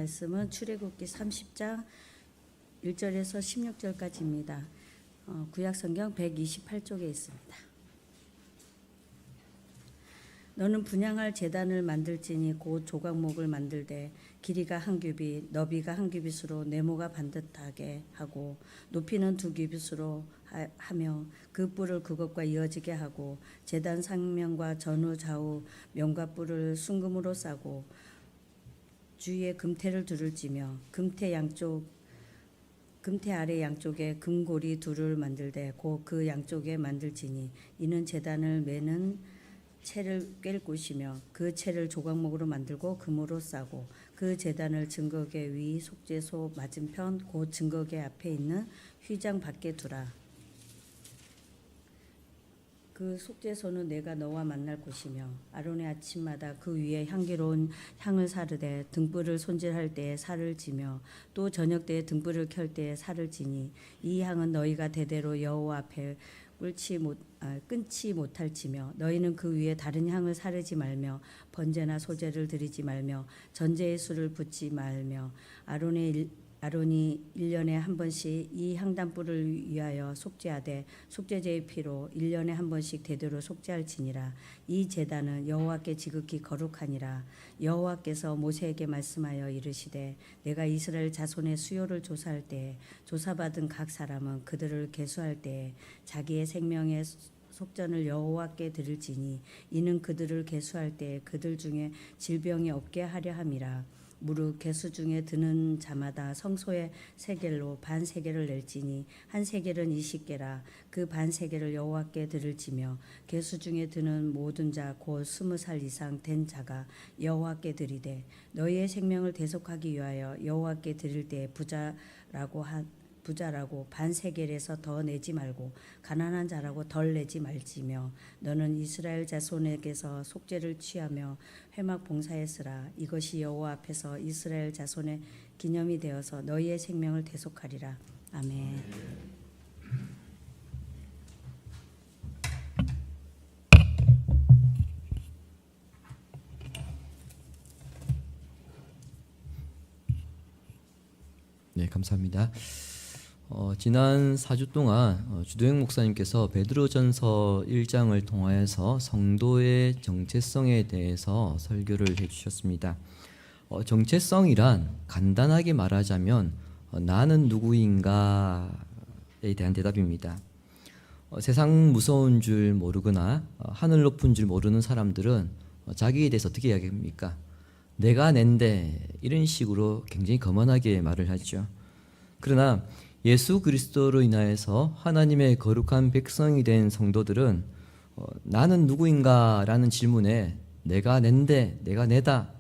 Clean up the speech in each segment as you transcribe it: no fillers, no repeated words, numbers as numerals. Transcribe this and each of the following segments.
말씀은 출애굽기 30장 1절에서 16절까지입니다. 구약성경 128쪽에 있습니다. 너는 분향할 제단을 만들지니 곧 조각목을 만들되 길이가 한 규빗 너비가 한 규빗으로 네모가 반듯하게 하고 높이는 2규빗으로 하며 그 뿔을 그것과 이어지게 하고 제단 상면과 전후 좌우 면과 뿔을 순금으로 싸고 주위에 금태를 둘을 찌며 금태 아래 양쪽에 금고리 둘을 만들되 곧 그 양쪽에 만들지니 이는 제단을 매는 채를 꿰 곳이며 그 채를 조각목으로 만들고 금으로 싸고 그 제단을 증거궤 위 속죄소 맞은편 곧 증거궤 앞에 있는 휘장 밖에 두라. 그 속죄소는 내가 너와 만날 곳이며 아론의 아침마다 그 위에 향기로운 향을 사르되 등불을 손질할 때에 살을 지며 또 저녁 때에 등불을 켤 때에 살을 지니 이 향은 너희가 대대로 여호와 앞에 끊지 못할지며 너희는 그 위에 다른 향을 사르지 말며 번제나 소제를 드리지 말며 전제의 술을 붓지 말며 아론이 1년에 한 번씩 이 향단불을 위하여 속죄하되 속죄제의 피로 1년에 한 번씩 대대로 속죄할지니라. 이 제단은 여호와께 지극히 거룩하니라. 여호와께서 모세에게 말씀하여 이르시되 내가 이스라엘 자손의 수요를 조사할 때에 조사받은 각 사람은 그들을 계수할 때에 자기의 생명의 속전을 여호와께 드릴지니 이는 그들을 계수할 때에 그들 중에 질병이 없게 하려 함이라. 무릇 계수 중에 드는 자마다 성소의 세겔로 반 세겔을 낼지니 한 세겔은 20개라. 그 반 세겔을 여호와께 드릴지며 계수 중에 드는 모든 자 곧 20살 이상 된 자가 여호와께 드리되 너희의 생명을 대속하기 위하여 여호와께 드릴 때에 부자라고 반 세겔에서 더 내지 말고 가난한 자라고 덜 내지 말지며 너는 이스라엘 자손에게서 속죄를 취하며 회막 봉사했으라. 이것이 여호와 앞에서 이스라엘 자손의 기념이 되어서 너희의 생명을 대속하리라. 아멘. 네, 감사합니다. 지난 4주 동안 주도영 목사님께서 베드로전서 1장을 통하여서 성도의 정체성에 대해서 설교를 해주셨습니다. 정체성이란 간단하게 말하자면 나는 누구인가에 대한 대답입니다. 세상 무서운 줄 모르거나 하늘 높은 줄 모르는 사람들은 자기에 대해서 어떻게 이야기합니까? 내가 낸데 이런 식으로 굉장히 거만하게 말을 하죠. 그러나 예수 그리스도로 인하여서 하나님의 거룩한 백성이 된 성도들은 나는 누구인가 라는 질문에 내가 낸데 내가 내다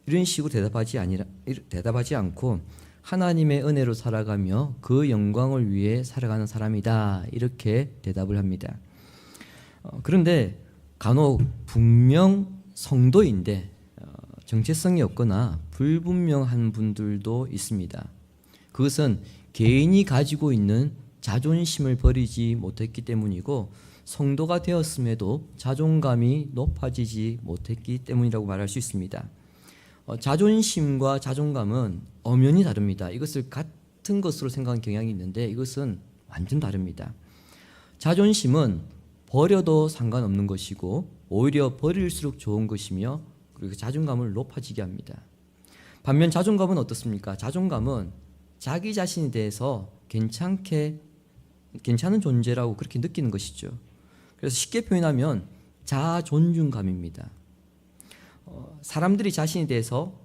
이런 식으로 대답하지 않고 하나님의 은혜로 살아가며 그 영광을 위해 살아가는 사람이다 이렇게 대답을 합니다. 그런데 간혹 분명 성도인데 정체성이 없거나 불분명한 분들도 있습니다. 그것은 개인이 가지고 있는 자존심을 버리지 못했기 때문이고 성도가 되었음에도 자존감이 높아지지 못했기 때문이라고 말할 수 있습니다. 자존심과 자존감은 엄연히 다릅니다. 이것을 같은 것으로 생각하는 경향이 있는데 이것은 완전 다릅니다. 자존심은 버려도 상관없는 것이고 오히려 버릴수록 좋은 것이며 그리고 자존감을 높아지게 합니다. 반면 자존감은 어떻습니까? 자존감은 자기 자신에 대해서 괜찮은 존재라고 그렇게 느끼는 것이죠. 그래서 쉽게 표현하면 자존중감입니다. 사람들이 자신에 대해서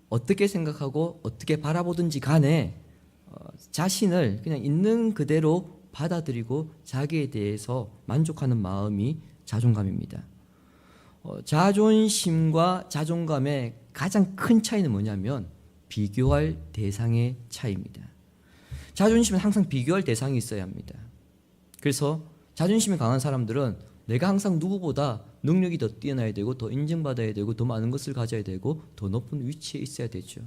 어떻게 생각하고 어떻게 바라보든지 간에 자신을 그냥 있는 그대로 받아들이고 자기에 대해서 만족하는 마음이 자존감입니다. 자존심과 자존감의 가장 큰 차이는 뭐냐면 비교할 대상의 차이입니다. 자존심은 항상 비교할 대상이 있어야 합니다. 그래서 자존심이 강한 사람들은 내가 항상 누구보다 능력이 더 뛰어나야 되고 더 인정받아야 되고 더 많은 것을 가져야 되고 더 높은 위치에 있어야 되죠.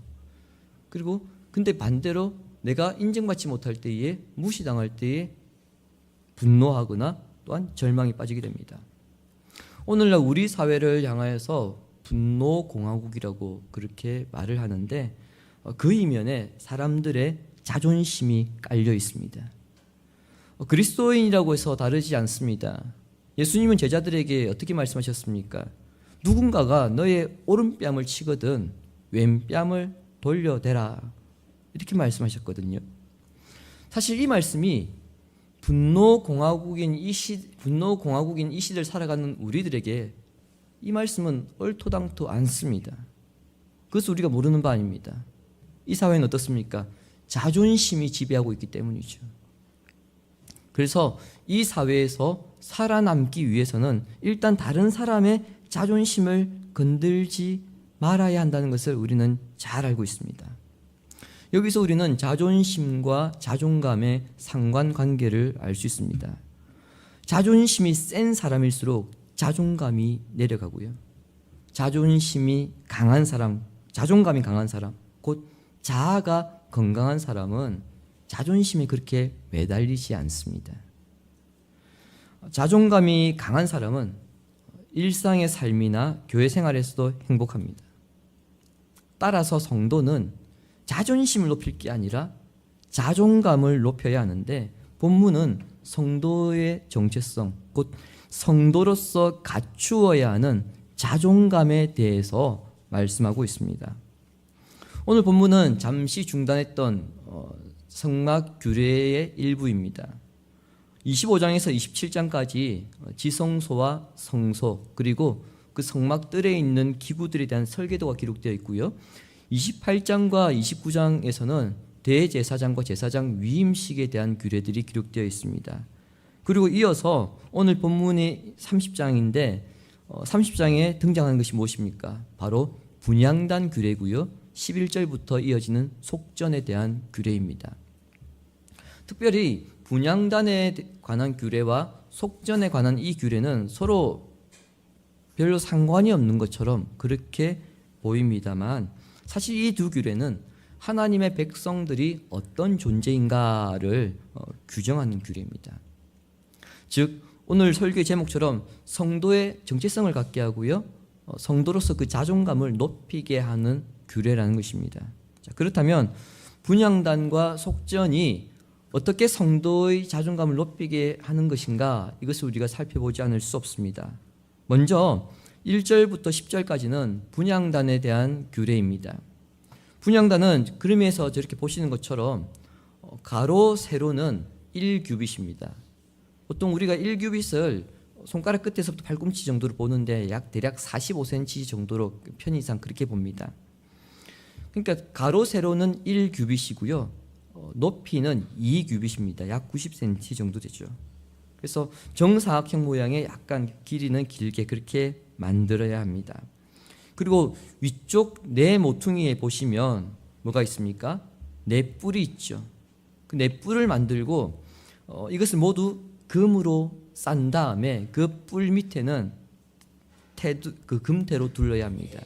그리고 근데 반대로 내가 인정받지 못할 때에 무시당할 때에 분노하거나 또한 절망에 빠지게 됩니다. 오늘날 우리 사회를 향하여서 분노 공화국이라고 그렇게 말을 하는데 그 이면에 사람들의 자존심이 깔려 있습니다. 그리스도인이라고 해서 다르지 않습니다. 예수님은 제자들에게 어떻게 말씀하셨습니까? 누군가가 너의 오른뺨을 치거든 왼뺨을 돌려대라, 이렇게 말씀하셨거든요. 사실 이 말씀이 분노공화국인 이 시대를 살아가는 우리들에게 이 말씀은 얼토당토 않습니다. 그것은 우리가 모르는 바 아닙니다. 이 사회는 어떻습니까? 자존심이 지배하고 있기 때문이죠. 그래서 이 사회에서 살아남기 위해서는 일단 다른 사람의 자존심을 건들지 말아야 한다는 것을 우리는 잘 알고 있습니다. 여기서 우리는 자존심과 자존감의 상관관계를 알 수 있습니다. 자존심이 센 사람일수록 자존감이 내려가고요. 자존심이 강한 사람, 자존감이 강한 사람, 곧 자아가 건강한 사람은 자존심이 그렇게 매달리지 않습니다. 자존감이 강한 사람은 일상의 삶이나 교회 생활에서도 행복합니다. 따라서 성도는 자존심을 높일 게 아니라 자존감을 높여야 하는데, 본문은 성도의 정체성, 곧 성도로서 갖추어야 하는 자존감에 대해서 말씀하고 있습니다. 오늘 본문은 잠시 중단했던 성막 규례의 일부입니다. 25장에서 27장까지 지성소와 성소, 그리고 그 성막들에 있는 기구들에 대한 설계도가 기록되어 있고요. 28장과 29장에서는 대제사장과 제사장 위임식에 대한 규례들이 기록되어 있습니다. 그리고 이어서 오늘 본문이 30장인데 30장에 등장하는 것이 무엇입니까? 바로 분향단 규례고요. 11절부터 이어지는 속전에 대한 규례입니다. 특별히 분향단에 관한 규례와 속전에 관한 이 규례는 서로 별로 상관이 없는 것처럼 그렇게 보입니다만, 사실 이 두 규례는 하나님의 백성들이 어떤 존재인가를 규정하는 규례입니다. 즉 오늘 설교의 제목처럼 성도의 정체성을 갖게 하고요, 성도로서 그 자존감을 높이게 하는 규례라는 것입니다. 자, 그렇다면 분향단과 속전이 어떻게 성도의 자존감을 높이게 하는 것인가, 이것을 우리가 살펴보지 않을 수 없습니다. 먼저 1절부터 10절까지는 분향단에 대한 규례입니다. 분향단은 그림에서 저렇게 보시는 것처럼 가로 세로는 1규빗입니다. 보통 우리가 1규빗을 손가락 끝에서부터 발꿈치 정도로 보는데 대략 45cm 정도로 편의상 그렇게 봅니다. 그러니까 가로 세로는 1규빗이고요. 높이는 2규빗입니다. 약 90cm 정도 되죠. 그래서 정사각형 모양의 약간 길이는 길게 그렇게 만들어야 합니다. 그리고 위쪽 네 모퉁이에 보시면 뭐가 있습니까? 네 뿔이 있죠. 그 네 뿔을 만들고 이것을 모두 금으로 싼 다음에 그 뿔 밑에는 그 금태로 둘러야 합니다.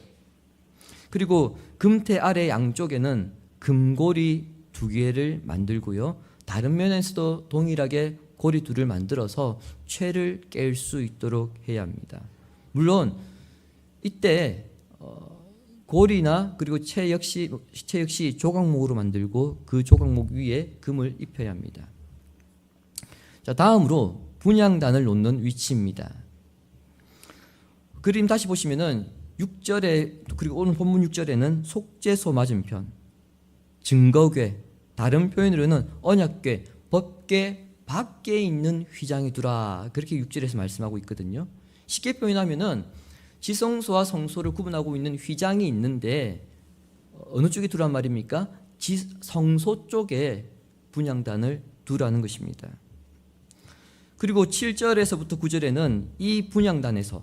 그리고 금태 아래 양쪽에는 금고리 2개를 만들고요. 다른 면에서도 동일하게 고리 2를 만들어서 채를 깰 수 있도록 해야 합니다. 물론 이때 고리나 그리고 채 역시 조각목으로 만들고 그 조각목 위에 금을 입혀야 합니다. 자, 다음으로 분향단을 놓는 위치입니다. 그림 다시 보시면은 6절에, 그리고 오늘 본문 6절에는 속죄소 맞은편, 증거궤, 다른 표현으로는 언약궤, 법궤 밖에 있는 휘장에 두라, 그렇게 6절에서 말씀하고 있거든요. 쉽게 표현하면은 지성소와 성소를 구분하고 있는 휘장이 있는데 어느 쪽에 두란 말입니까? 성소 쪽에 분향단을 두라는 것입니다. 그리고 7절에서부터 9절에는 이 분향단에서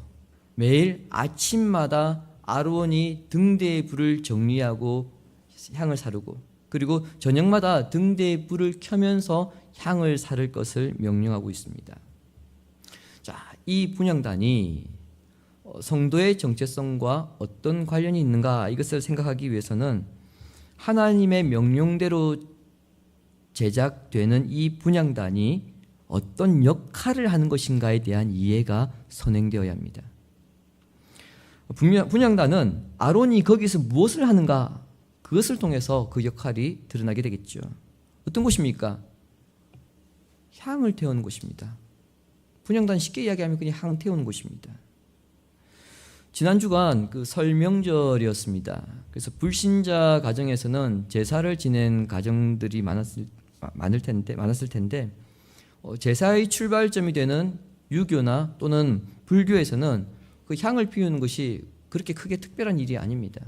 매일 아침마다 아론이 등대의 불을 정리하고 향을 사르고, 그리고 저녁마다 등대의 불을 켜면서 향을 사를 것을 명령하고 있습니다. 자, 이 분향단이 성도의 정체성과 어떤 관련이 있는가, 이것을 생각하기 위해서는 하나님의 명령대로 제작되는 이 분향단이 어떤 역할을 하는 것인가에 대한 이해가 선행되어야 합니다. 분향단은 아론이 거기서 무엇을 하는가, 그것을 통해서 그 역할이 드러나게 되겠죠. 어떤 곳입니까? 향을 태우는 곳입니다. 분향단 쉽게 이야기하면 그냥 향 태우는 곳입니다. 지난 주간 그 설 명절이었습니다. 그래서 불신자 가정에서는 제사를 지낸 가정들이 많았을 텐데 제사의 출발점이 되는 유교나 또는 불교에서는 그 향을 피우는 것이 그렇게 크게 특별한 일이 아닙니다.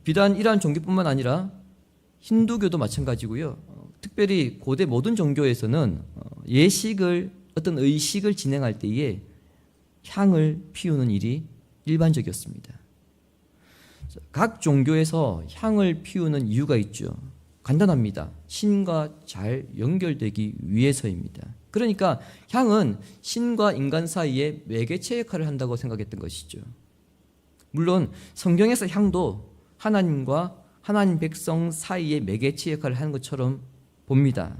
비단 이러한 종교뿐만 아니라 힌두교도 마찬가지고요. 특별히 고대 모든 종교에서는 어떤 의식을 진행할 때에 향을 피우는 일이 일반적이었습니다. 각 종교에서 향을 피우는 이유가 있죠. 간단합니다. 신과 잘 연결되기 위해서입니다. 그러니까 향은 신과 인간 사이에 매개체 역할을 한다고 생각했던 것이죠. 물론 성경에서 향도 하나님과 하나님 백성 사이에 매개체 역할을 하는 것처럼 봅니다.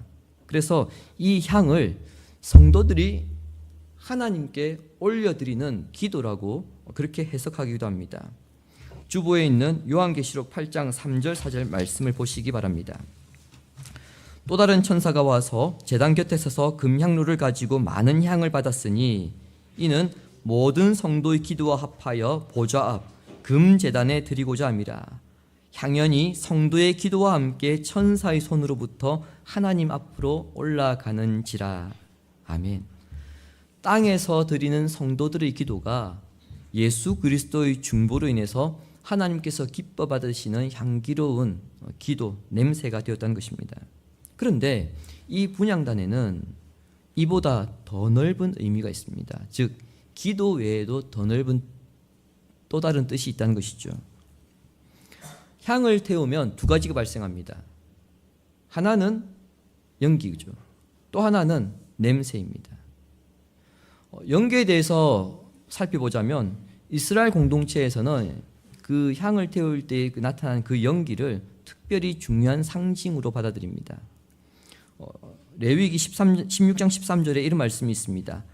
그래서 이 향을 성도들이 하나님께 올려드리는 기도라고 그렇게 해석하기도 합니다. 주보에 있는 요한계시록 8장 3절 4절 말씀을 보시기 바랍니다. 또 다른 천사가 와서 제단 곁에 서서 금향로를 가지고 많은 향을 받았으니 이는 모든 성도의 기도와 합하여 보좌 앞 금제단에 드리고자 함이라. 향연이 성도의 기도와 함께 천사의 손으로부터 하나님 앞으로 올라가는지라. 아멘. 땅에서 드리는 성도들의 기도가 예수 그리스도의 중보로 인해서 하나님께서 기뻐 받으시는 향기로운 기도, 냄새가 되었다는 것입니다. 그런데 이 분향단에는 이보다 더 넓은 의미가 있습니다. 즉 기도 외에도 더 넓은 또 다른 뜻이 있다는 것이죠. 향을 태우면 두 가지가 발생합니다. 하나는 연기죠. 또 하나는 냄새입니다. 연기에 대해서 살펴보자면 이스라엘 공동체에서는 그 향을 태울 때 나타나는 그 연기를 특별히 중요한 상징으로 받아들입니다. 레위기 16장 13절에 이런 말씀이 있습니다.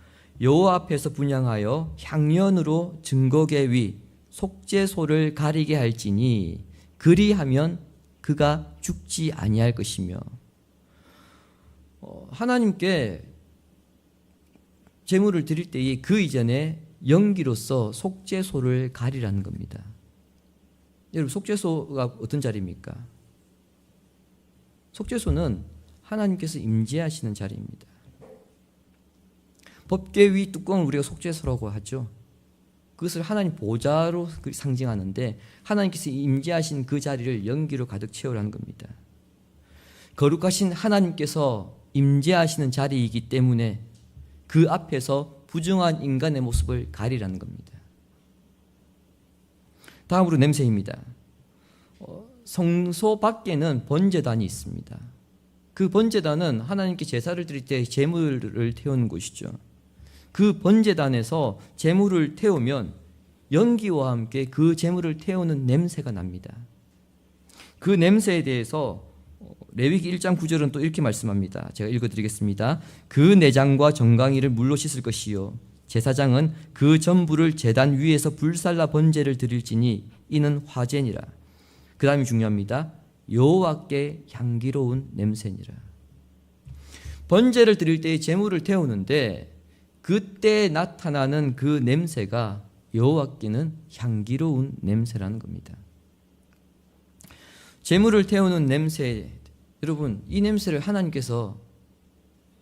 여호와 앞에서 분향하여 향연으로 증거계 위 속죄소를 가리게 할지니 그리하면 그가 죽지 아니할 것이며. 하나님께 제물을 드릴 때에 그 이전에 연기로서 속죄소를 가리라는 겁니다. 여러분, 속죄소가 어떤 자리입니까? 속죄소는 하나님께서 임재하시는 자리입니다. 법궤 위 뚜껑을 우리가 속죄소라고 하죠. 그것을 하나님 보좌로 상징하는데 하나님께서 임재하신 그 자리를 연기로 가득 채우라는 겁니다. 거룩하신 하나님께서 임재하시는 자리이기 때문에 그 앞에서 부정한 인간의 모습을 가리라는 겁니다. 다음으로 냄새입니다. 성소 밖에는 번제단이 있습니다. 그 번제단은 하나님께 제사를 드릴 때 제물을 태우는 곳이죠. 그 번제단에서 제물을 태우면 연기와 함께 그 제물을 태우는 냄새가 납니다. 그 냄새에 대해서 레위기 1장 9절은 또 이렇게 말씀합니다. 제가 읽어드리겠습니다. 그 내장과 정강이를 물로 씻을 것이요 제사장은 그 전부를 제단 위에서 불살라 번제를 드릴지니 이는 화제니라. 그 다음이 중요합니다. 여호와께 향기로운 냄새니라. 번제를 드릴 때에 제물을 태우는데 그때 나타나는 그 냄새가 여호와께는 향기로운 냄새라는 겁니다. 제물을 태우는 냄새, 여러분 이 냄새를 하나님께서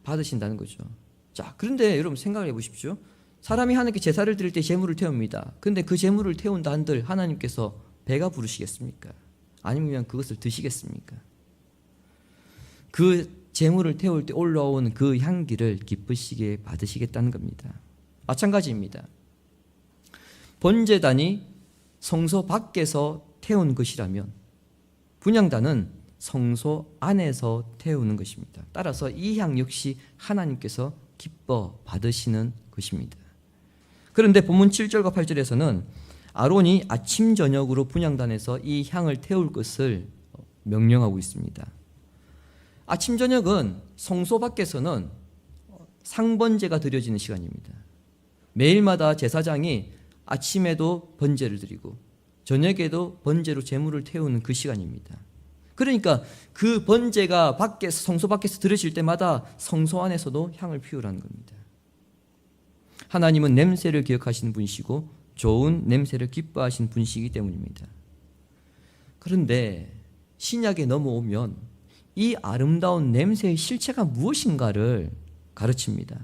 받으신다는 거죠. 자, 그런데 여러분 생각을 해보십시오. 사람이 하나님께 제사를 드릴 때 제물을 태웁니다. 그런데 그 제물을 태운다 한들 하나님께서 배가 부르시겠습니까? 아니면 그것을 드시겠습니까? 그 제물을 태울 때 올라오는 그 향기를 기쁘시게 받으시겠다는 겁니다. 마찬가지입니다. 번제단이 성소 밖에서 태운 것이라면 분향단은 성소 안에서 태우는 것입니다. 따라서 이 향 역시 하나님께서 기뻐 받으시는 것입니다. 그런데 본문 7절과 8절에서는 아론이 아침 저녁으로 분향단에서 이 향을 태울 것을 명령하고 있습니다. 아침 저녁은 성소 밖에서는 상번제가 드려지는 시간입니다. 매일마다 제사장이 아침에도 번제를 드리고 저녁에도 번제로 제물을 태우는 그 시간입니다. 그러니까 그 번제가 밖에서 성소 밖에서 들으실 때마다 성소 안에서도 향을 피우라는 겁니다. 하나님은 냄새를 기억하시는 분이시고 좋은 냄새를 기뻐하시는 분이시기 때문입니다. 그런데 신약에 넘어오면 이 아름다운 냄새의 실체가 무엇인가를 가르칩니다.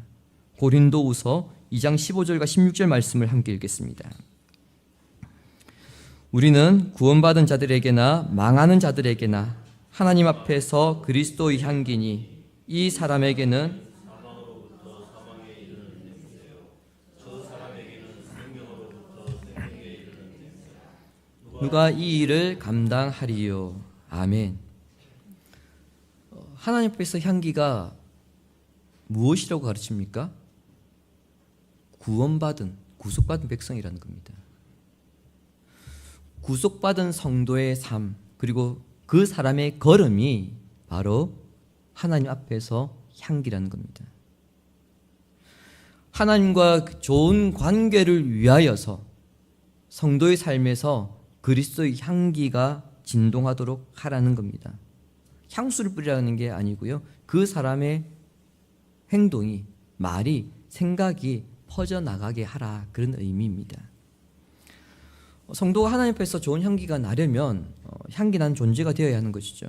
고린도후서 2장 15절과 16절 말씀을 함께 읽겠습니다. 우리는 구원받은 자들에게나 망하는 자들에게나 하나님 앞에서 그리스도의 향기니 이 사람에게는 누가 이 일을 감당하리요. 아멘. 하나님 앞에서 향기가 무엇이라고 가르칩니까? 구원받은, 구속받은 백성이라는 겁니다. 구속받은 성도의 삶, 그리고 그 사람의 걸음이 바로 하나님 앞에서 향기라는 겁니다. 하나님과 좋은 관계를 위하여서 성도의 삶에서 그리스도의 향기가 진동하도록 하라는 겁니다. 향수를 뿌리라는 게 아니고요. 그 사람의 행동이, 말이, 생각이 퍼져나가게 하라, 그런 의미입니다. 성도가 하나님 앞에서 좋은 향기가 나려면 향기난 존재가 되어야 하는 것이죠.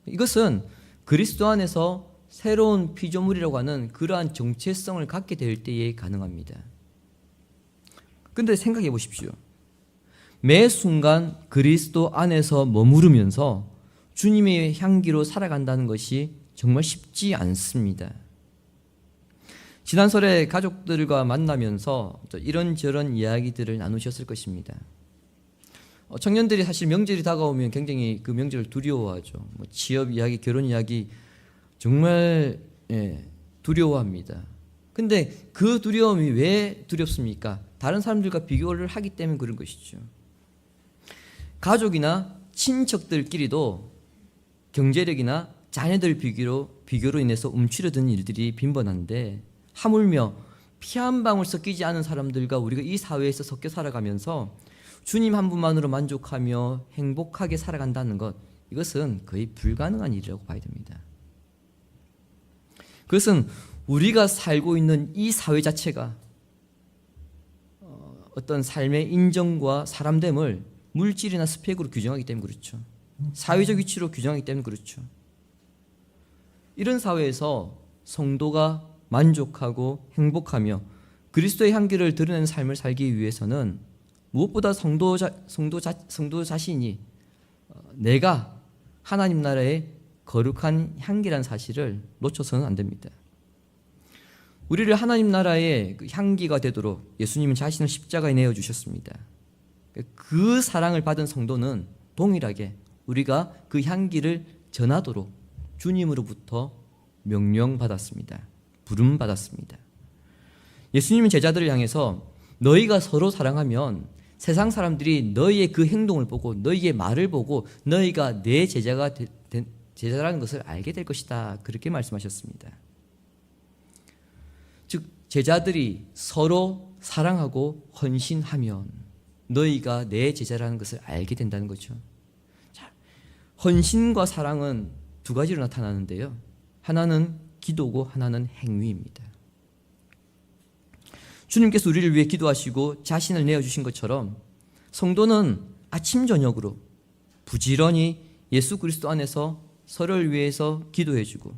이것은 그리스도 안에서 새로운 피조물이라고 하는 그러한 정체성을 갖게 될 때에 가능합니다. 그런데 생각해 보십시오. 매 순간 그리스도 안에서 머무르면서 주님의 향기로 살아간다는 것이 정말 쉽지 않습니다. 지난 설에 가족들과 만나면서 이런저런 이야기들을 나누셨을 것입니다. 청년들이 사실 명절이 다가오면 굉장히 그 명절을 두려워하죠. 취업 이야기, 결혼 이야기 정말 두려워합니다. 근데 그 두려움이 왜 두렵습니까? 다른 사람들과 비교를 하기 때문에 그런 것이죠. 가족이나 친척들끼리도 경제력이나 자녀들 비교로 인해서 움츠려드는 일들이 빈번한데, 하물며 피 한 방울 섞이지 않은 사람들과 우리가 이 사회에서 섞여 살아가면서 주님 한 분만으로 만족하며 행복하게 살아간다는 것, 이것은 거의 불가능한 일이라고 봐야 됩니다. 그것은 우리가 살고 있는 이 사회 자체가 어떤 삶의 인정과 사람됨을 물질이나 스펙으로 규정하기 때문에 그렇죠. 사회적 위치로 규정하기 때문에 그렇죠. 이런 사회에서 성도가 만족하고 행복하며 그리스도의 향기를 드러내는 삶을 살기 위해서는 무엇보다 성도 자신이 내가 하나님 나라의 거룩한 향기란 사실을 놓쳐서는 안 됩니다. 우리를 하나님 나라의 향기가 되도록 예수님은 자신을 십자가에 내어주셨습니다. 그 사랑을 받은 성도는 동일하게 우리가 그 향기를 전하도록 주님으로부터 명령받았습니다. 부름받았습니다. 예수님은 제자들을 향해서 너희가 서로 사랑하면 세상 사람들이 너희의 그 행동을 보고 너희의 말을 보고 너희가 내 제자라는 것을 알게 될 것이다, 그렇게 말씀하셨습니다. 즉 제자들이 서로 사랑하고 헌신하면 너희가 내 제자라는 것을 알게 된다는 거죠. 자, 헌신과 사랑은 두 가지로 나타나는데요. 하나는 기도고 하나는 행위입니다. 주님께서 우리를 위해 기도하시고 자신을 내어주신 것처럼 성도는 아침 저녁으로 부지런히 예수 그리스도 안에서 서로를 위해서 기도해주고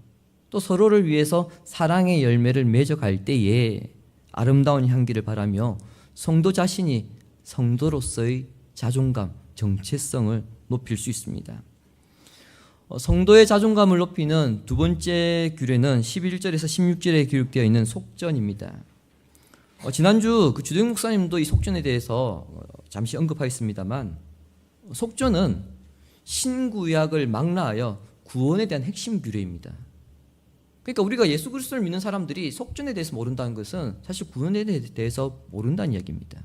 또 서로를 위해서 사랑의 열매를 맺어갈 때에 아름다운 향기를 바라며 성도 자신이 성도로서의 자존감, 정체성을 높일 수 있습니다. 성도의 자존감을 높이는 두 번째 규례는 11절에서 16절에 기록되어 있는 속전입니다. 지난주 주도영 목사님도 이 속전에 대해서 잠시 언급하였습니다만, 속전은 신구약을 망라하여 구원에 대한 핵심 규례입니다. 그러니까 우리가 예수 그리스도를 믿는 사람들이 속전에 대해서 모른다는 것은 사실 구원에 대해서 모른다는 이야기입니다.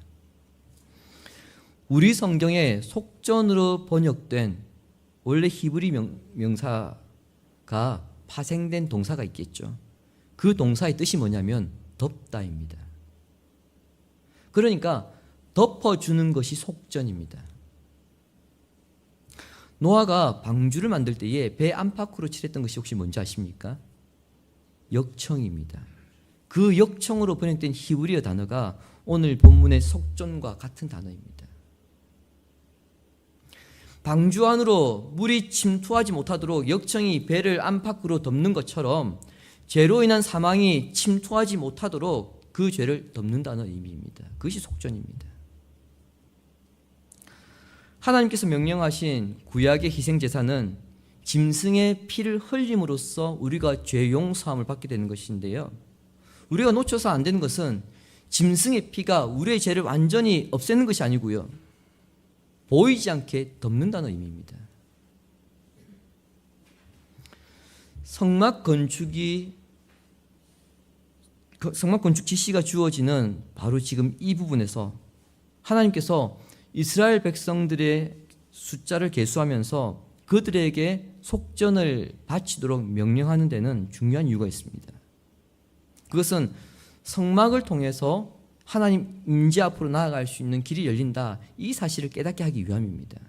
우리 성경에 속전으로 번역된 원래 히브리 명사가 파생된 동사가 있겠죠. 그 동사의 뜻이 뭐냐면 덮다입니다. 그러니까 덮어주는 것이 속전입니다. 노아가 방주를 만들 때에 배 안팎으로 칠했던 것이 혹시 뭔지 아십니까? 역청입니다. 그 역청으로 번역된 히브리어 단어가 오늘 본문의 속전과 같은 단어입니다. 방주 안으로 물이 침투하지 못하도록 역청이 배를 안팎으로 덮는 것처럼 죄로 인한 사망이 침투하지 못하도록 그 죄를 덮는다는 의미입니다. 그것이 속전입니다. 하나님께서 명령하신 구약의 희생제사는 짐승의 피를 흘림으로써 우리가 죄 용서함을 받게 되는 것인데요, 우리가 놓쳐서 안 되는 것은 짐승의 피가 우리의 죄를 완전히 없애는 것이 아니고요, 보이지 않게 덮는다는 의미입니다. 성막 건축 지시가 주어지는 바로 지금 이 부분에서 하나님께서 이스라엘 백성들의 숫자를 계수하면서 그들에게 속전을 바치도록 명령하는 데는 중요한 이유가 있습니다. 그것은 성막을 통해서 하나님 임재 앞으로 나아갈 수 있는 길이 열린다, 이 사실을 깨닫게 하기 위함입니다.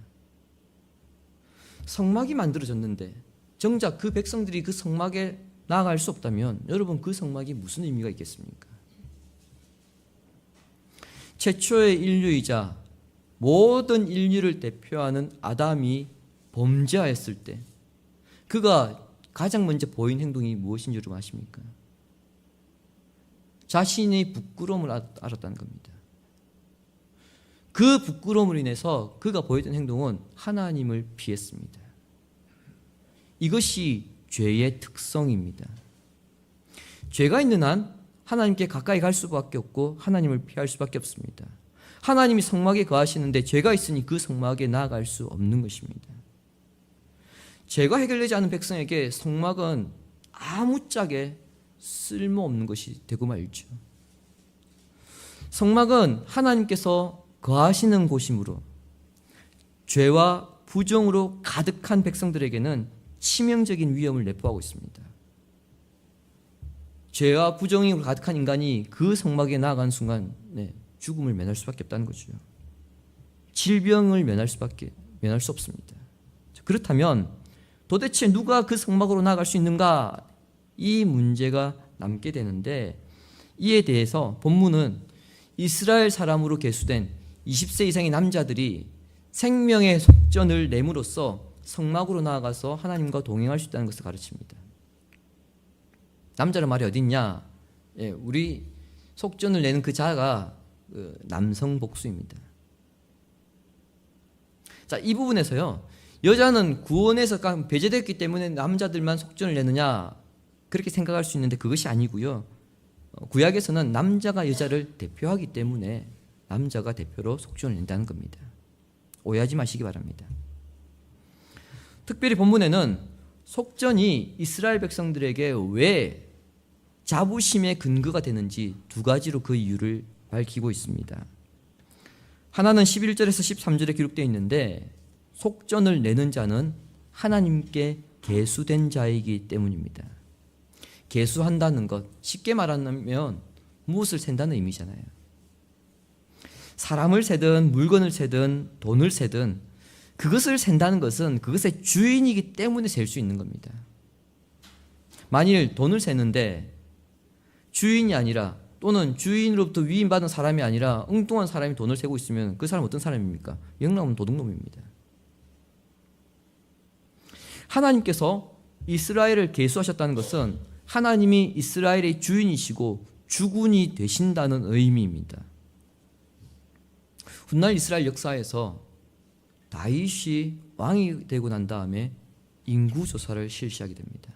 성막이 만들어졌는데 정작 그 백성들이 그 성막에 나아갈 수 없다면 여러분, 그 성막이 무슨 의미가 있겠습니까? 최초의 인류이자 모든 인류를 대표하는 아담이 범죄하였을 때 그가 가장 먼저 보인 행동이 무엇인지 여러분 아십니까? 자신의 부끄러움을 알았다는 겁니다. 그 부끄러움으로 인해서 그가 보였던 행동은 하나님을 피했습니다. 이것이 죄의 특성입니다. 죄가 있는 한 하나님께 가까이 갈 수밖에 없고 하나님을 피할 수밖에 없습니다. 하나님이 성막에 거하시는데 죄가 있으니 그 성막에 나아갈 수 없는 것입니다. 죄가 해결되지 않은 백성에게 성막은 아무짝에 쓸모없는 것이 되고 말죠. 성막은 하나님께서 거하시는 곳이므로 죄와 부정으로 가득한 백성들에게는 치명적인 위험을 내포하고 있습니다. 죄와 부정으로 가득한 인간이 그 성막에 나아간 순간 죽음을 면할 수밖에 없다는 거죠. 질병을 면할 수 없습니다. 그렇다면 도대체 누가 그 성막으로 나아갈 수 있는가? 이 문제가 남게 되는데, 이에 대해서 본문은 이스라엘 사람으로 계수된 20세 이상의 남자들이 생명의 속전을 내므로써 성막으로 나아가서 하나님과 동행할 수 있다는 것을 가르칩니다. 남자의 말이 어디 있냐? 우리 속전을 내는 그 자가 남성 복수입니다. 자, 이 부분에서요, 여자는 구원에서 배제됐기 때문에 남자들만 속전을 내느냐, 그렇게 생각할 수 있는데 그것이 아니고요, 구약에서는 남자가 여자를 대표하기 때문에 남자가 대표로 속전을 낸다는 겁니다. 오해하지 마시기 바랍니다. 특별히 본문에는 속전이 이스라엘 백성들에게 왜 자부심의 근거가 되는지 두 가지로 그 이유를 밝히고 있습니다. 하나는 11절에서 13절에 기록되어 있는데, 속전을 내는 자는 하나님께 계수된 자이기 때문입니다. 계수한다는 것, 쉽게 말하면 무엇을 센다는 의미잖아요. 사람을 세든 물건을 세든 돈을 세든 그것을 센다는 것은 그것의 주인이기 때문에 셀 수 있는 겁니다. 만일 돈을 세는데 주인이 아니라, 또는 주인으로부터 위임받은 사람이 아니라 엉뚱한 사람이 돈을 세고 있으면 그 사람은 어떤 사람입니까? 영락은 도둑놈입니다. 하나님께서 이스라엘을 계수하셨다는 것은 하나님이 이스라엘의 주인이시고 주군이 되신다는 의미입니다. 훗날 이스라엘 역사에서 다윗이 왕이 되고 난 다음에 인구조사를 실시하게 됩니다.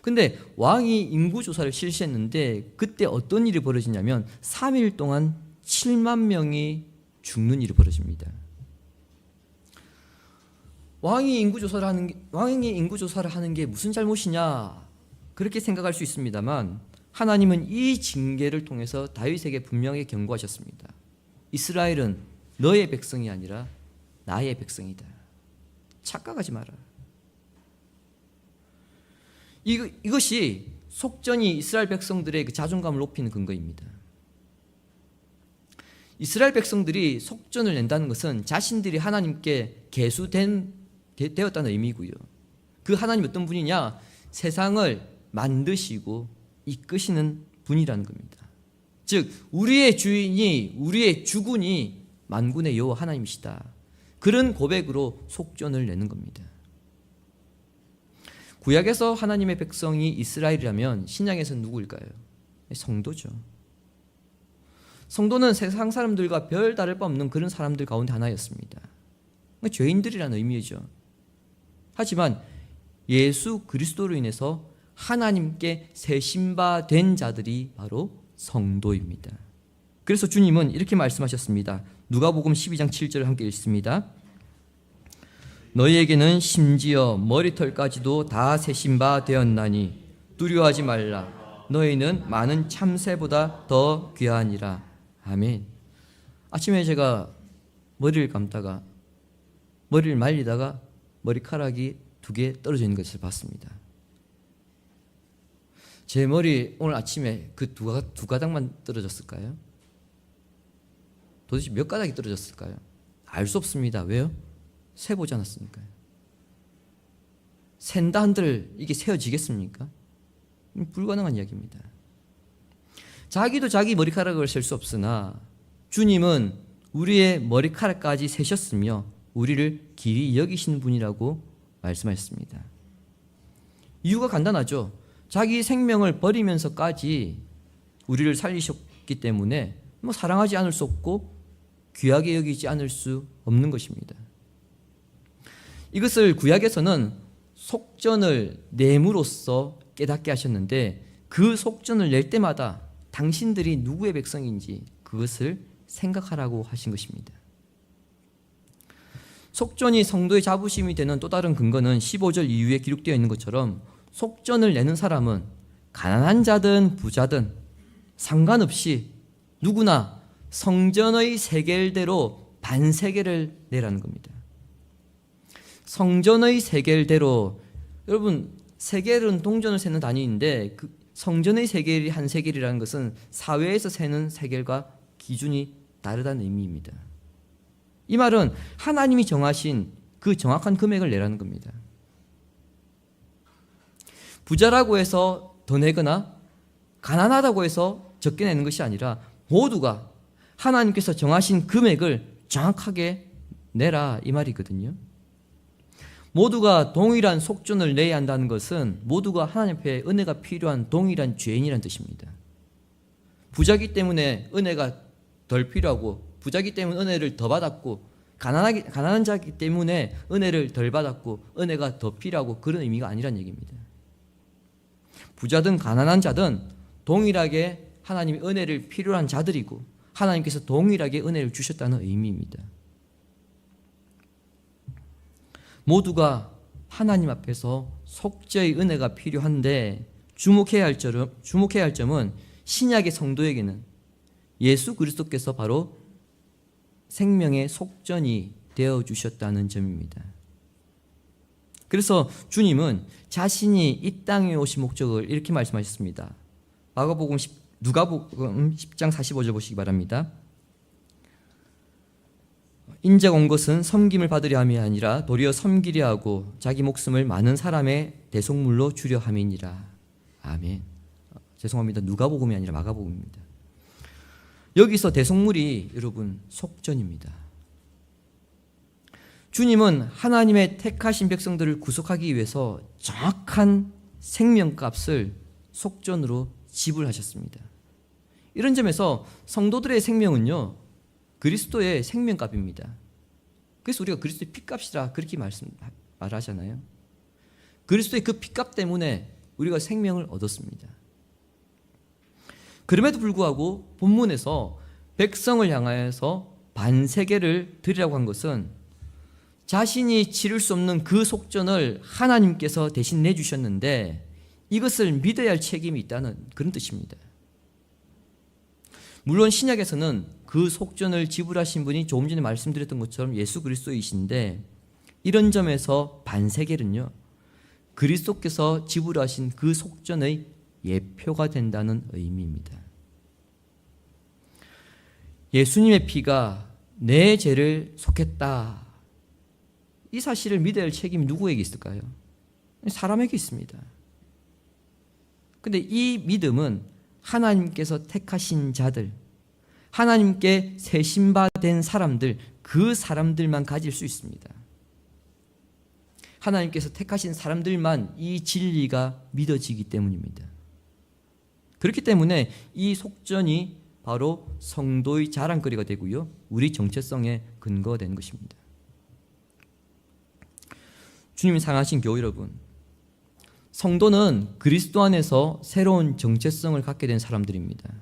근데 왕이 인구조사를 실시했는데 그때 어떤 일이 벌어지냐면 3일 동안 7만 명이 죽는 일이 벌어집니다. 왕이 인구조사를 하는 게 무슨 잘못이냐, 그렇게 생각할 수 있습니다만, 하나님은 이 징계를 통해서 다윗에게 분명히 경고하셨습니다. 이스라엘은 너의 백성이 아니라 나의 백성이다. 착각하지 마라. 이것이 속전이 이스라엘 백성들의 그 자존감을 높이는 근거입니다. 이스라엘 백성들이 속전을 낸다는 것은 자신들이 하나님께 계수된 되었다는 의미고요. 그 하나님이 어떤 분이냐? 세상을 만드시고 이끄시는 분이라는 겁니다. 즉 우리의 주인이, 우리의 주군이 만군의 여호와 하나님이시다. 그런 고백으로 속전을 내는 겁니다. 구약에서 하나님의 백성이 이스라엘이라면 신약에서는 누구일까요? 성도죠. 성도는 세상 사람들과 별 다를 바 없는 그런 사람들 가운데 하나였습니다. 죄인들이라는 의미죠. 하지만 예수 그리스도로 인해서 하나님께 세신바된 자들이 바로 성도입니다. 그래서 주님은 이렇게 말씀하셨습니다. 누가복음 12장 7절을 함께 읽습니다. 너희에게는 심지어 머리털까지도 다 세신 바 되었나니 두려워하지 말라. 너희는 많은 참새보다 더 귀하니라. 아멘. 아침에 제가 머리를 감다가 머리를 말리다가 머리카락이 2개 떨어져 있는 것을 봤습니다. 제 머리 오늘 아침에 그 두 가닥만 떨어졌을까요? 도대체 몇 가닥이 떨어졌을까요? 알 수 없습니다. 왜요? 세보지 않았으니까요. 센다 한들 이게 세어지겠습니까? 불가능한 이야기입니다. 자기도 자기 머리카락을 셀 수 없으나 주님은 우리의 머리카락까지 세셨으며 우리를 길이 여기시는 분이라고 말씀하셨습니다. 이유가 간단하죠. 자기 생명을 버리면서까지 우리를 살리셨기 때문에 사랑하지 않을 수 없고 귀하게 여기지 않을 수 없는 것입니다. 이것을 구약에서는 속전을 내므로써 깨닫게 하셨는데 그 속전을 낼 때마다 당신들이 누구의 백성인지 그것을 생각하라고 하신 것입니다. 속전이 성도의 자부심이 되는 또 다른 근거는 15절 이후에 기록되어 있는 것처럼 속전을 내는 사람은 가난한 자든 부자든 상관없이 누구나 성전의 세겔대로 반세겔을 내라는 겁니다. 성전의 세겔대로, 여러분 세겔은 동전을 세는 단위인데 그 성전의 세겔이 한 세겔이라는 것은 사회에서 세는 세겔과 기준이 다르다는 의미입니다. 이 말은 하나님이 정하신 그 정확한 금액을 내라는 겁니다. 부자라고 해서 더 내거나 가난하다고 해서 적게 내는 것이 아니라 모두가 하나님께서 정하신 금액을 정확하게 내라 이 말이거든요. 모두가 동일한 속전을 내야 한다는 것은 모두가 하나님 앞에 은혜가 필요한 동일한 죄인이라는 뜻입니다. 부자기 때문에 은혜가 덜 필요하고 부자기 때문에 은혜를 더 받았고 가난한 자기 때문에 은혜를 덜 받았고 은혜가 더 필요하고 그런 의미가 아니란 얘기입니다. 부자든 가난한 자든 동일하게 하나님의 은혜를 필요로 한 자들이고 하나님께서 동일하게 은혜를 주셨다는 의미입니다. 모두가 하나님 앞에서 속죄의 은혜가 필요한데 주목해야 할 점은 신약의 성도에게는 예수 그리스도께서 바로 생명의 속전이 되어주셨다는 점입니다. 그래서 주님은 자신이 이 땅에 오신 목적을 이렇게 말씀하셨습니다. 누가복음 10장 45절 보시기 바랍니다. 인자가 온 것은 섬김을 받으려 함이 아니라 도리어 섬기려 하고 자기 목숨을 많은 사람의 대속물로 주려 함이니라. 아멘. 죄송합니다. 누가복음이 아니라 마가복음입니다. 여기서 대속물이 여러분 속전입니다. 주님은 하나님의 택하신 백성들을 구속하기 위해서 정확한 생명값을 속전으로 지불하셨습니다. 이런 점에서 성도들의 생명은요 그리스도의 생명값입니다. 그래서 우리가 그리스도의 피값이라 그렇게 말하잖아요. 그리스도의 그 피값 때문에 우리가 생명을 얻었습니다. 그럼에도 불구하고 본문에서 백성을 향하여서 반세겔을 드리라고 한 것은 자신이 치를 수 없는 그 속전을 하나님께서 대신 내주셨는데 이것을 믿어야 할 책임이 있다는 그런 뜻입니다. 물론 신약에서는 그 속전을 지불하신 분이 조금 전에 말씀드렸던 것처럼 예수 그리스도이신데 이런 점에서 반세겔은요 그리스도께서 지불하신 그 속전의 예표가 된다는 의미입니다. 예수님의 피가 내 죄를 속했다. 이 사실을 믿어야 할 책임이 누구에게 있을까요? 사람에게 있습니다. 근데 이 믿음은 하나님께서 택하신 자들, 하나님께 세심받은 사람들, 그 사람들만 가질 수 있습니다. 하나님께서 택하신 사람들만 이 진리가 믿어지기 때문입니다. 그렇기 때문에 이 속전이 바로 성도의 자랑거리가 되고요, 우리 정체성의 근거가 되는 것입니다. 주님이 사랑하신 교우 여러분, 성도는 그리스도 안에서 새로운 정체성을 갖게 된 사람들입니다.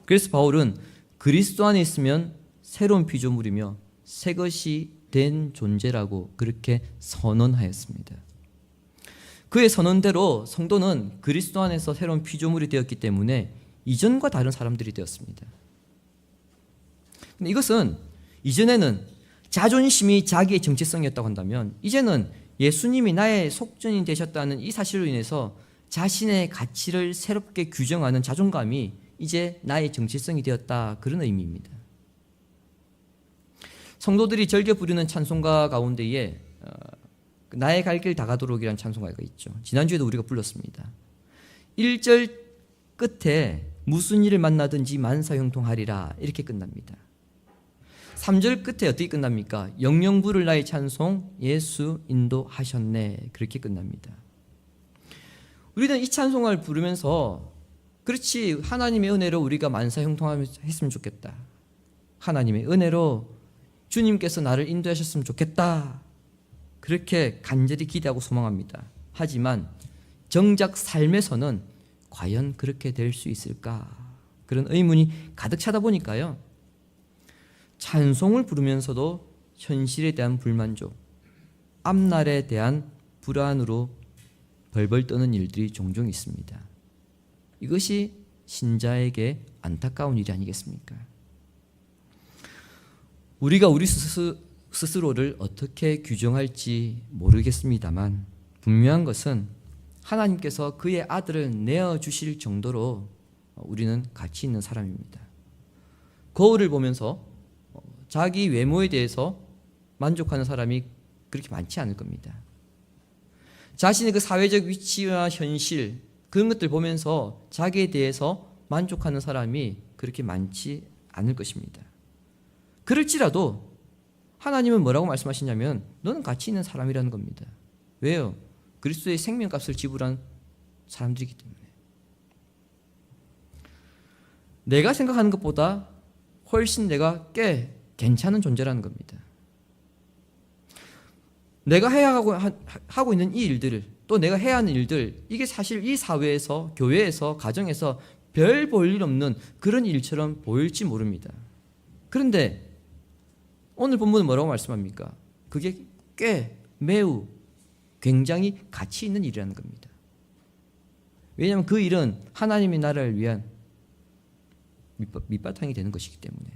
그래서 바울은 그리스도 안에 있으면 새로운 피조물이며 새 것이 된 존재라고 그렇게 선언하였습니다. 그의 선언대로 성도는 그리스도 안에서 새로운 피조물이 되었기 때문에 이전과 다른 사람들이 되었습니다. 근데 이것은 이전에는 자존심이 자기의 정체성이었다고 한다면, 이제는 예수님이 나의 속전이 되셨다는 이 사실로 인해서 자신의 가치를 새롭게 규정하는 자존감이 이제 나의 정체성이 되었다, 그런 의미입니다. 성도들이 즐겨 부르는 찬송가 가운데에 나의 갈 길 다가도록이라는 찬송가가 있죠. 지난주에도 우리가 불렀습니다. 1절 끝에 무슨 일을 만나든지 만사형통하리라, 이렇게 끝납니다. 3절 끝에 어떻게 끝납니까? 영영 부를 나의 찬송 예수 인도하셨네, 그렇게 끝납니다. 우리는 이 찬송을 부르면서 그렇지, 하나님의 은혜로 우리가 만사형통했으면 좋겠다, 하나님의 은혜로 주님께서 나를 인도하셨으면 좋겠다, 그렇게 간절히 기대하고 소망합니다. 하지만 정작 삶에서는 과연 그렇게 될 수 있을까, 그런 의문이 가득 차다 보니까요, 찬송을 부르면서도 현실에 대한 불만족, 앞날에 대한 불안으로 벌벌 떠는 일들이 종종 있습니다. 이것이 신자에게 안타까운 일이 아니겠습니까? 우리가 우리 스스로를 어떻게 규정할지 모르겠습니다만, 분명한 것은 하나님께서 그의 아들을 내어주실 정도로 우리는 가치 있는 사람입니다. 거울을 보면서 자기 외모에 대해서 만족하는 사람이 그렇게 많지 않을 겁니다. 자신의 그 사회적 위치와 현실, 그런 것들 보면서 자기에 대해서 만족하는 사람이 그렇게 많지 않을 것입니다. 그럴지라도 하나님은 뭐라고 말씀하시냐면, 너는 가치 있는 사람이라는 겁니다. 왜요? 그리스도의 생명값을 지불한 사람들이기 때문에. 내가 생각하는 것보다 훨씬 내가 꽤 괜찮은 존재라는 겁니다. 내가 해야 하고 있는 이 일들을, 또 내가 해야 하는 일들, 이게 사실 이 사회에서, 교회에서, 가정에서 별 볼 일 없는 그런 일처럼 보일지 모릅니다. 그런데 오늘 본문은 뭐라고 말씀합니까? 그게 꽤 매우 굉장히 가치 있는 일이라는 겁니다. 왜냐하면 그 일은 하나님이 나를 위한 밑바탕이 되는 것이기 때문에.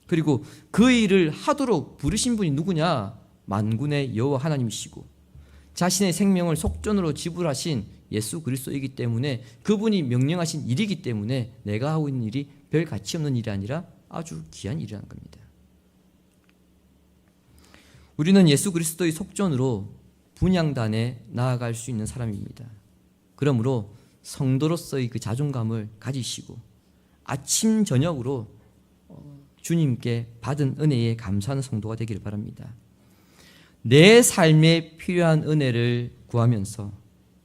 그리고 그 일을 하도록 부르신 분이 누구냐? 만군의 여호와 하나님이시고 자신의 생명을 속전으로 지불하신 예수 그리스도이기 때문에, 그분이 명령하신 일이기 때문에 내가 하고 있는 일이 별 가치 없는 일이 아니라 아주 귀한 일이라는 겁니다. 우리는 예수 그리스도의 속전으로 분향단에 나아갈 수 있는 사람입니다. 그러므로 성도로서의 그 자존감을 가지시고 아침 저녁으로 주님께 받은 은혜에 감사하는 성도가 되기를 바랍니다. 내 삶에 필요한 은혜를 구하면서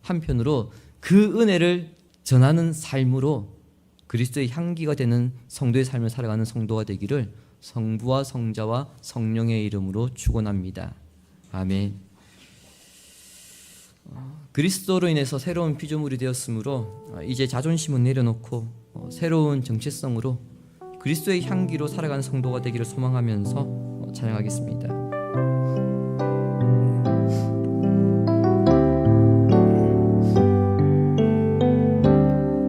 한편으로 그 은혜를 전하는 삶으로 그리스도의 향기가 되는 성도의 삶을 살아가는 성도가 되기를 성부와 성자와 성령의 이름으로 축원합니다. 아멘. 그리스도로 인해서 새로운 피조물이 되었으므로 이제 자존심은 내려놓고 새로운 정체성으로 그리스도의 향기로 살아가는 성도가 되기를 소망하면서 찬양하겠습니다.